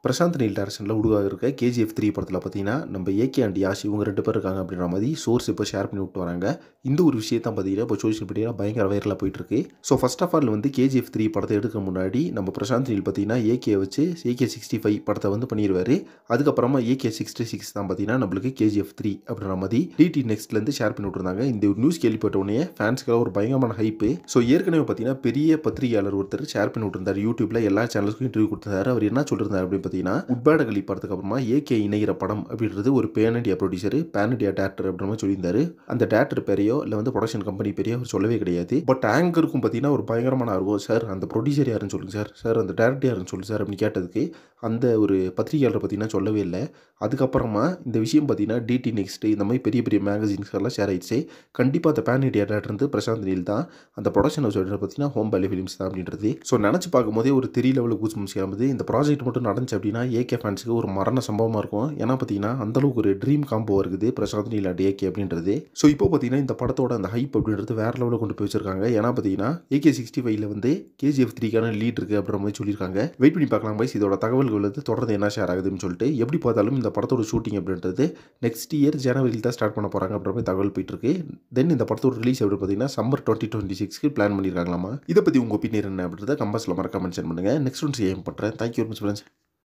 Prashanth Neil டைரக்ஷனில் உருவாக இருக்க கேஜிஎஃப் 3 படத்தில் பார்த்தீங்கன்னா நம்ம ஏகே அண்ட் யாஷ் இவங்க 2 பேர் இருக்காங்க அப்படின்ற மாதிரி சோர்ஸ் இப்போ ஷேர் பண்ணி விட்டு வராங்க. இந்த ஒரு விஷயத்தான் பார்த்தீங்கன்னா இப்போ சோஷியல் மீடியாவில் பயங்கர வைரலாக போயிட்டு இருக்கு. ஸோ ஃபர்ஸ்ட் ஆஃப் ஆல் வந்து கேஜிஎஃப் 3 படத்தை எடுக்க முன்னாடி நம்ம பிரசாந்த் நீல் பார்த்தீங்கன்னா ஏகே வச்சு AK-65 படத்தை வந்து பண்ணிடுவார். அதுக்கப்புறமா AK-66 தான் பார்த்தீங்கன்னா நம்மளுக்கு கேஜிஎஃப் 3 அப்படின்ற மாதிரி டிடி நெக்ஸ்ட்லேருந்து ஷேர் பண்ணி விட்டுருந்தாங்க. இந்த ஒரு நியூஸ் கேள்விப்பட்ட உடனே ஃபேன்ஸ்க்காக ஒரு பயங்கரமான ஹைப்பு. ஸோ ஏற்கனவே பார்த்தீங்கன்னா பெரிய பத்திரிகையாளர் ஒருத்தர் ஷேர் பண்ணி விட்டுருந்தார். யூடியூப்ல எல்லா சேனல்ஸ்க்கும் இன்டர்வியூ கொடுத்தாரு. அவர் என்ன சொல்லியிருந்தார் அப்படின்னு பார்த்தீங்கன்னா, உட்பாடகளி படத்துக்கு அப்புறமா ஏகே இணைகிற படம் அப்படின்றது ஒரு pan India producer, pan India director அப்படின்ற மாதிரி சொல்லியிருந்தாரு. அந்த டேரக்டர் பேரையோ இல்லை வந்து ப்ரொடக்ஷன் கம்பெனி பேரையோ அவர் சொல்லவே கிடையாது. பட் ஆங்கருக்கும் பார்த்தீங்கன்னா ஒரு பயங்கரமான ஆர்வம். சார் அந்த ப்ரொடியூசர் யாருன்னு சொல்லுங்க சார், சார் அந்த டேரக்டர் யாருன்னு சொல்லுங்க சார் அப்படின்னு கேட்டதுக்கு அந்த ஒரு பத்திரிகையாளர் பார்த்தீங்கன்னா சொல்லவே இல்லை. அதுக்கப்புறமா இந்த விஷயம் பார்த்தீங்கன்னா டிடி நெக்ஸ்ட் இந்த மாதிரி பெரிய பெரிய மேகசின்ஸ் எல்லாம் ஷேர் ஆயிடுச்சு. கண்டிப்பாக அந்த பேன் இண்டியா டேரக்டர் வந்து பிரசாந்த் நீல் தான், அந்த ப்ரொடக்ஷன் ஹவுஸ் பார்த்தீங்கன்னா ஹோம் வேலி ஃபிலிம்ஸ் தான் அப்படின்றது. ஸோ நினச்சி பார்க்கும்போதே ஒரு தெரிய லெவலில் கூஸ்பம்ஸ் கிளம்புது. இந்த ப்ராஜெக்ட் மட்டும் நடந்துச்சு அப்படின்னா ஏகே ஃபேன்ஸுக்கு ஒரு மரண சம்பவமாக இருக்கும். ஏன்னா பார்த்தீங்கன்னா அந்தளவுக்கு ஒரு ட்ரீம் காம்போ இருக்குது பிரசாந்த் நீல் அண்ட் ஏகே அப்படின்றது. ஸோ இப்போ பார்த்தீங்கன்னா இந்த படத்தோட அந்த ஹைப் அப்படின்றது வேற லெவலில் கொண்டு போய் வச்சிருக்காங்க. ஏன்னா பார்த்தீங்கன்னா AK-65 வந்து KGF 3க்கான லீட் இருக்குது அப்படின்ற மாதிரி சொல்லியிருக்காங்க. வெயிட் பண்ணி பார்க்கலாம் பைஸ், இதோட தகவல்கள் வந்து தொடர்ந்து என்ன ஷேர் ஆகுதுன்னு சொல்லிட்டு. எப்படி பார்த்தாலும் இந்த படத்தோட ஷூட்டிங் அப்படின்றது நெக்ஸ்ட் இயர் ஜனவரியில் தான் ஸ்டார்ட் பண்ண போகிறாங்க அப்படின்ற மாதிரி தகவல் போயிட்டு இருக்கு. தென் இந்த படத்தோட ரிலீஸ் எப்படி பார்த்தீங்கன்னா சம்மர் 2026க்கு பிளான் பண்ணியிருக்காங்களாமா. இதை பற்றி உங்கள் ஒப்பீனியன் என்ன அப்படின்றத கமெண்ட்ஸில் மறக்காம மென்ஷன் பண்ணுங்கள். நெக்ஸ்ட் ஒன்ஸ் ஏம் பண்ணுறேன். Thank you very much friends.